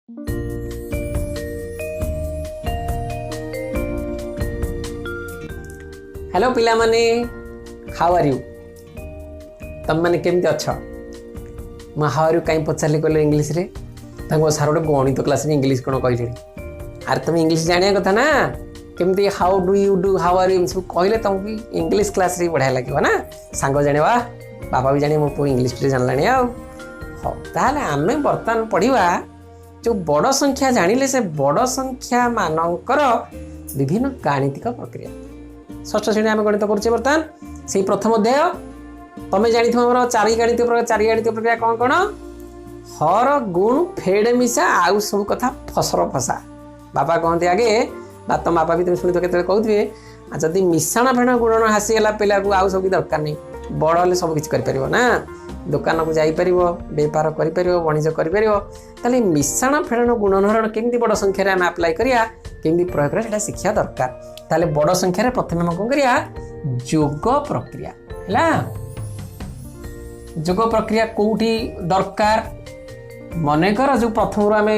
Hello पिला माने, how are you? तुम मैंने केमती अच्छ? मैं हाउ आर यू कहीं पचारे कहल इंग्लीश रे सार गोटे गणित क्लास इंग्लीश कौन कहले? अरे तुम इंग्लीश जाना कथा ना, केमती how do you do how are you सब कहले तुमको इंग्लीश क्लास रे बढ़िया लगे ना। सांग जाने बाबा भी जाने मो पु इंग्लीश जाना हाँ ताहले आम बर्तमान पढ़ा जो बड़ संख्या जानिले से बड़ संख्या मानकर विभिन्न गाणितिक प्रक्रिया। षष्ठ श्रेणी आम गणित करुचे बर्तमान से प्रथम अध्याय तुम्हें जानी चारि गाणितिक प्रक्रिया कौन कौन? हर गुण फेड मिशा आउ सब कथा फसर फसा। बापा कहते आगे तुम बापा भी तुम शुणी के कहते जदि मिशाण फेण गुणन हासीगला पिला को आउ सब दरकार नहीं, बड़ हेल्ले सब किसी कर ना, दुकान को जापर बेपार कर वाणिज्य कर मिशाण फेण गुणनहरण केमती बड़ संख्यार आम आप्लाय करिया केमती प्रयोग करा शिक्षा दरकार। ताले बड़ संख्यार प्रथम आम कौन करिया जोग प्रक्रिया है। जोग प्रक्रिया कौटी दरकार मनकर जो प्रथम आम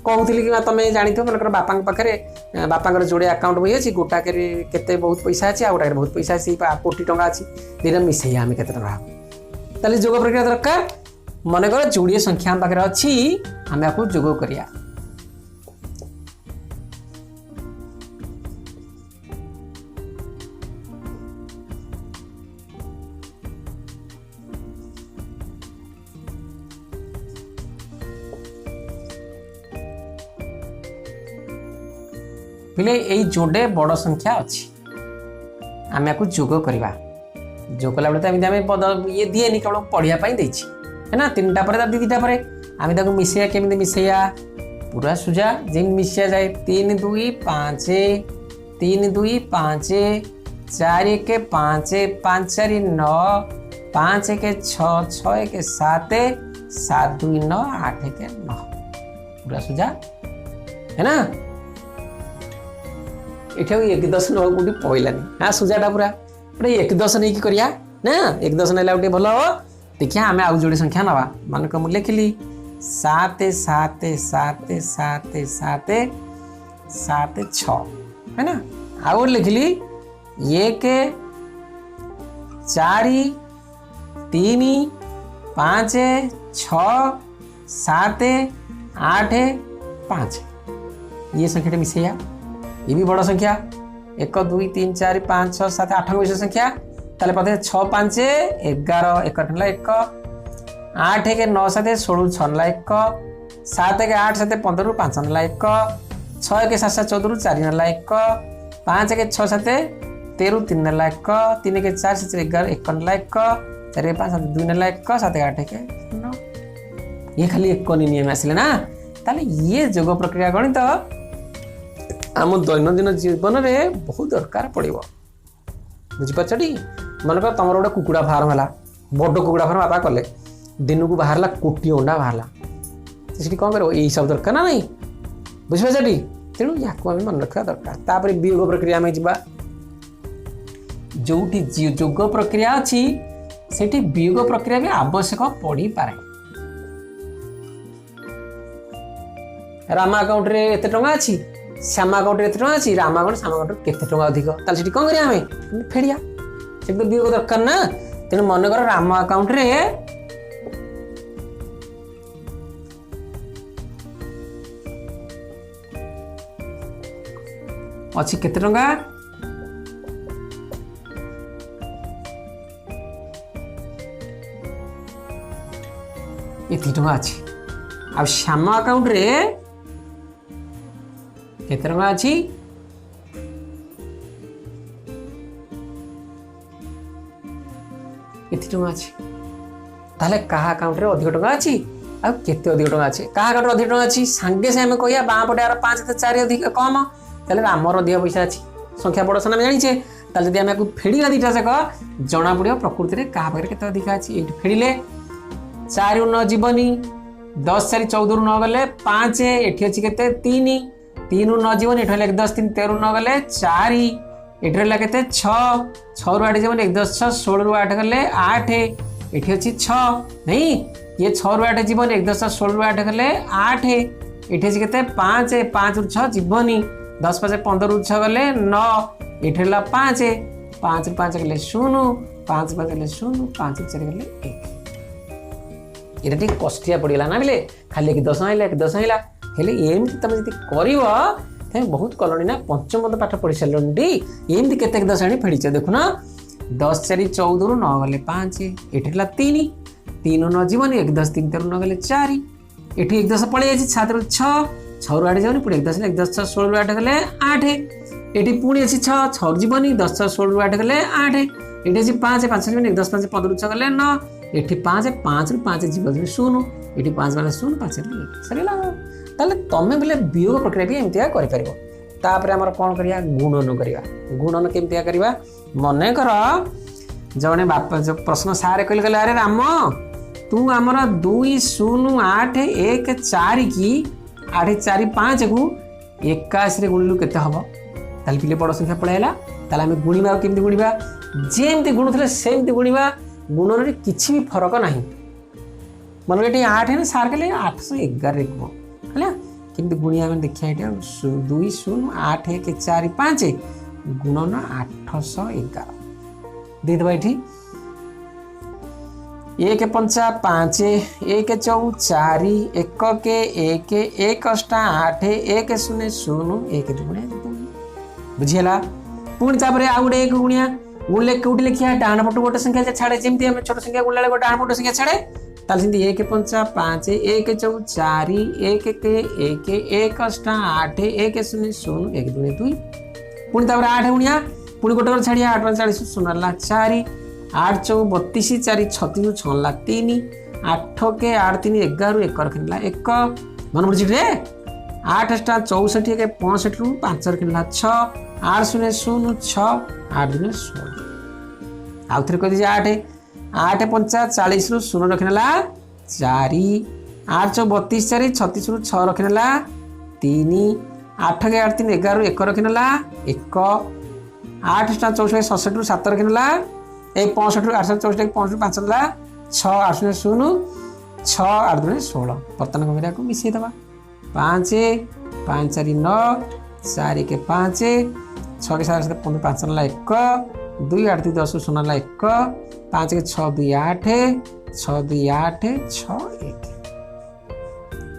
कहूली कि तुम जानी मनकर बापा पाखे बापा जोड़े आकाउंट बही अच्छी गोटा के बहुत पैसा अच्छी आउटा बहुत पैसा अच्छी कोटी टंका अच्छी दिन मिसई आम के ताले जोग प्रक्रिया दरकार। मनकर जोड़े संख्या आम पाखे अच्छी आम आपको जोग करिया। बोले यही जोड़े बड़ संख्या अच्छी आम आपको जोग करवा। जोग कला बेले पद ये दिए केवल पढ़ापी है ना, तीन टा दीटा पर आम मिसैया केमी मिसैया पूरा सुजा जमी मिसा जाए 3 2 5 3 2 5 4 1 5 5 4 9 5 1 6 6 1 7 7 2 9 8 1 9 पूरा सुजा है ना। ये एक दश ना कौटी पड़ानी हाँ सुजाटा पूरा गोटे एक दश नहीं करिया ना, एक दश ना गोटे भल हम देखिए आम आउ जोड़े संख्या नवा मान को लिखिली 7 7 7 7 7 7 6 है ना। आउ लिखिली 1 4 3 5 6 7 8 5 ये संख्या मिसैया ये भी बड़ संख्या 1 2 3 4 5 6 7 8 विषय संख्या ताले पदे 6 5 11 1 1 8 1 9 7 16 6 1 7 1 8 7 15 5 1 6 1 7 7 14 4 1 5 1 6 7 13 3 1 3 1 4 7 11 1 1 4 5 7 2 1 7 8 1 9 ये खाली एक नियम आसिले ना। ताले ये जोग प्रक्रिया गणित आम दैनंदिन जीवन में बहुत दरकार पड़ो बुझीपारछी। मनकर तुम गोटे कुकुड़ा फार्म है बड़ कुकुड़ा फार्म बापा कले दिन को बाहर कोटी अंडा बाहर से कौन कर यही सब दरकार ना नहीं बुझीपारछी। तेणु या मन रखा दरकार। तापर वियोग प्रक्रिया में जा जो जोग प्रक्रिया अच्छी से वियोग प्रक्रिया भी आवश्यक पड़ पाए। रामा अकाउंट रे एते टंका अच्छी श्यामा अकाउंट रे एते टंका अच्छी रामा अकाउंट श्यामा अकाउंट केते टंका अधिक ताले सेठी कोन करिया हमें फेड़िया से तो वियोग दरकार ना। तेणु मन कर रामा अकाउंट रे अच्छी केते टंका एति टंका अच्छी आ श्यामा अकाउंट रे केते टंका अच्छी एति टंका अच्छी ताले कहा अकाउंट रे अधिक टंका अच्छी आ केते अधिक टंका अच्छी कहा अकाउंट रे अधिक टंका अच्छी सांगे से हमें कहिया बाँ पटे यार 5 से 4 अधिक कम ताले आमर अधिक पैसा अच्छी संख्या बड़ सना जानिछे ताले जदि हमें फेड़िया दीटा जाक जना पड़ो प्रकृति में क्या पाखे केते अधिक अच्छी ये फेड़िले 4 रू 9 जीवनी 10 4 14 रू 9 गले 5 एठी अच्छी केते 3 3 रू 9 जीवन एठी 1 10 3 13 रू 9 गले 4 एठी रहला केते 6 6 रू 8 जीवन 1 10 6 16 रू 8 गले 8 एठी अच्छी 6 नहीं ये 6 रु 8 जीवन 1 10 16 रु 8 गले 8 एठी अछि केते 5 5 रु 6 जीवनी 10 5 15 रु 6 गले 9 एठी हला 5 5 रु 5 गले 0 5 5 गले 0 5 रु 4 गले 1 एटा ठीक कष्टिया पड़िला ना बिले खाली कि 10 आइला कि 10 आइला हेले एमति तमे जति करिवो ते बहुत कलणी ना पंचम पाठ पढ़ी सारलंडी एमति केते 10 आनी फेडीछ देखु ना 10 4 14 रु 9 गले 5 एठी हला 3 3 9 जीवन 1 10 3 13 9 गले 4 एठी 1 10 पळै अछि 7 रु 6 6 रु 8 जीवन पुणी 1 10 1 10 16 रु 8 गले 8 एठी पुणी अछि 6 6 जीवन 10 16 रु 8 गले 8 एठी अछि 5 5 जीवन 1 10 5 15 रु 6 गले 9 एठी 5 5 रु 5 जीवन 0 एठी 5 माने 0 5 रु 1 सरीला ताले तमे बोले वियोग प्रक्रिया भी एमतिया करि परिबो तापर हमर कोन करिया गुणन करिया गुणन केमतिया करिवा मने कर जने बापा जो प्रश्न सारे कहले गले अरे राम तू हमर 2 0 8 1 4 की 8 4 5 को 21 रे गुणलु केते हबो ताले पिले बड़ संख्या पळाइला ताले हम गुणीबा केमति गुणीबा जेमति गुणुथले सेमति गुणीबा गुणन रे किछि भी फरक नाही मन एटी 8 है सार कहले 811 रे गुण हला किंतु गुणिया में देखिया एटा 2 0 8 1 4 5 गुणन 811 दे दबा एठी 1 5 5 1 4 4 1 के 1 1 8 1 0 0 1 2 बुझियला पुणी तापरे आ गुडे 1 गुणिया गुणले कोठी लिखिया डाण पटु गोटे संख्या छाड़े जेमति हम छोट संख्या गुणले गोटे डाण पटु संख्या छाड़े ताल सिंधी 1 5 5 1 4 4 1 के 1 1 8 1 0 0 1 2 2 पुणी तापर 8 गुणिया पुणी गोटे छाड़िया 8 40 0 ला 4 8 4 32 4 36 6 ला 3 8 के 8 3 11 1 रखला 1 मन बुझी रे 8 64 के 65 रु 5 रखला 6 8 0 0 6 8 2 16 आउ थरे कह दीजिए 8 8 5 40 रु 0 रखनेला 4 8 4 32 4 36 रु 6 रखनेला 3 8 के 8 3 11 रु 1 रखनेला 1 8 64 67 रु 7 रखनेला ए 65 रु 8 64 के 5 रु 5 ला 6 8 0 6 8 2 16 वर्तमान कमिरा को मिसई दबा 5 5 4 9 4 के 5 6 के 7 15 5 ला 1 2 8 2 10 0 ला 1 5 के 6 2 8 6 2 8 6 1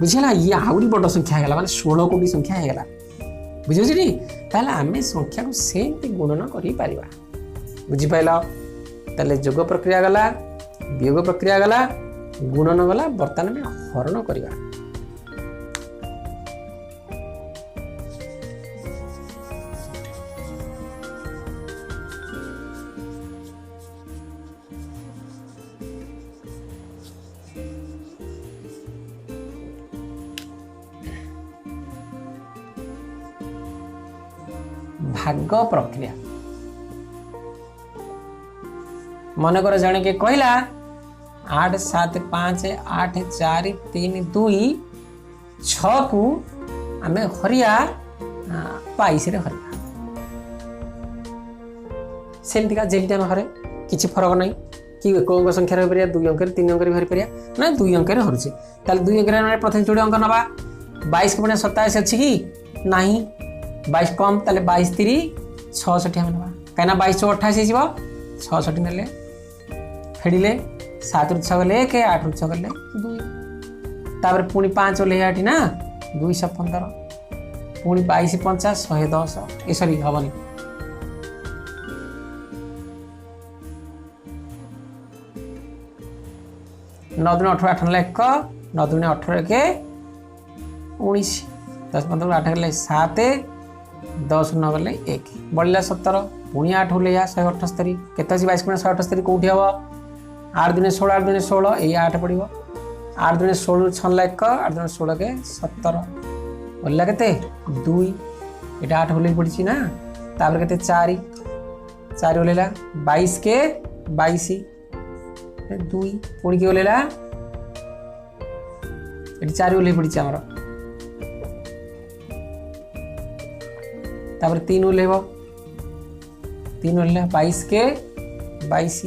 बुझला ये आउरी बड़ संख्या हैगला माने 16 कोटी संख्या हैगला बुझिछि ताले आमे संख्या को सेमति गुणन करि परिबा बुझि पाइला ताले जोग प्रक्रिया गला वियोग प्रक्रिया गला गुणन गला वर्तमान में हरण करिबा भाग प्रक्रिया मन कर जने के कहला 8 7 5 8 4 3 2 6 को आमे हरिया 22 रे हरिया सेमतिका जेमति हम हरे किछि फरक नाही कि को संख्या रे परिया 2 अंक रे 3 अंक रे हरि परिया ना 2 अंक रे हरछि ताले 2 अंक रे प्रथम जोड़ी अंक नबा 22 के बने 27 अछि कि नाही 22 कम ताले 22 3 66 हम नबा काना 22 28 हिजबो 66 नेले फेडिले 7 रु 6 गले 1 8 रु 6 गले 2 तापर पुनी 5 ले 8 ना 215 पुनी 22 50 110 ए सॉरी हबनी 9 दिन 18 8 1 9 दिन 18 के 19 10 15 8 गले 7 10 9 गले 1 बढ़ला 17 पुणी 8 ले 178 केते 22 गुणा 178 कोठी हबो 8 दिन 16 8 दिन 16 ए 8 पड़िबो 8 दिन 16 6 ला 1 8 दिन 16 के 17 बोलला केते 2 एटा 8 होले पड़िछि ना तापर केते 4 4 होलेला 22 के 22 2 पुणी के होलेला एटी 4 होले पड़िछि हमर तापर 3 होलेबो 3 होलेला 22 के 22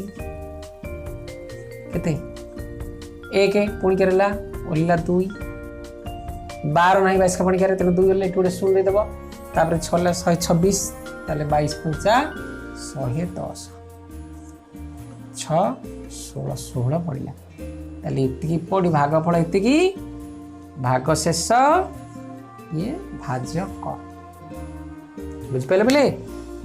केते एक पुणी के रहा ओल्ला 2 12 ना 22 का पुणी करे तेणु 2 गले ये गोटे शून्य देदेव तापर 6 126 ताले 22 पंचा 110 6 16 16 पड़ा ताले इतनी पड़ी भागफल इतनी भाग शेष ये भाजक बुझिपारे बोले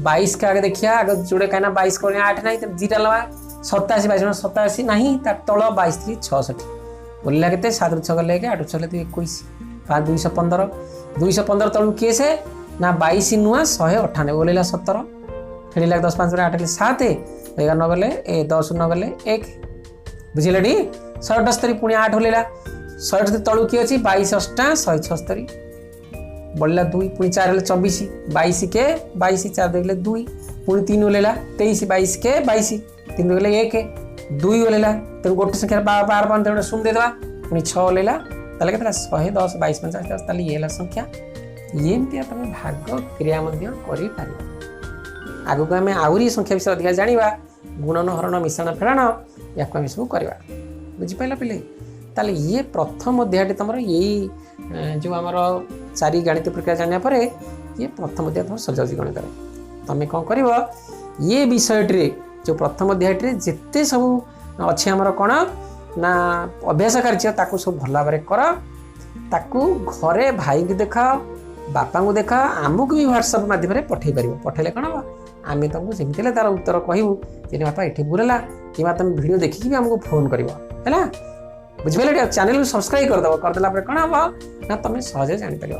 22 का आगे देखिए आगे जोड़े कहीं 22 को 8 ना जीटा लगा 87 22 87 ना तार तल 22 3 66 बोलिला के 7 6 गले 8 6 21 5 215 215 तलू किए से ना 22 नुआ 198 बोलिला 17 फेरिला 10 5 8 7 11 न गले 10 न गले 1 बुझिले टी 178 पुणी 8 होलेला 168 तलू किए अच्छी 22 8 176 बढ़ला 2 पुणी 4 हेल्ले 24 22 के 22 4 देखले 2 पुणी 3 होलेला 23 22 के 22 3 देखले 1 2 होलेला तेणु गोटे संख्या बार बार पान तेणु शून्य देवा पुणी 6 होलेला ताले केतला 110 22 50 10 ताले ये संख्या ये एमती तुम भाग क्रिया करि पारिबा आगु को आमे आउरी संख्या विषय अधिक जानिबा गुणन हरण मिश्रण फेड़ाण या आम सब करवा बुझिपाल पिले ताले ये प्रथम अध्याय तुम यही जो आमर 4 गणित प्रक्रिया जाना पर ये प्रथम अध्याय तुम सजाऊँगी गणित तुम कौन कर ये विषय जो प्रथम अध्याय जिते सब अच्छे आमर कौन ना अभ्यास कार्य ताकू सब भल भाव कर ताकू घरे भाई को देख बापा को देख आमको भी व्हाट्सएप माध्यम पठे पार पठेले कौन हम आम तुमको जमी तार उत्तर कहूँ जे बापा ये बुलेला कि तुम वीडियो देखिकी भी आमको फोन कर बुझिपारे चैनल को सब्सक्राइब करदेव करदेला कौन हम ना तुम सहजे जापर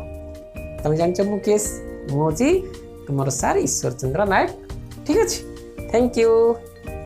तुम जान मुकेश मुझे तुम सार ईश्वर चंद्र नायक ठीक अच्छे थैंक यू।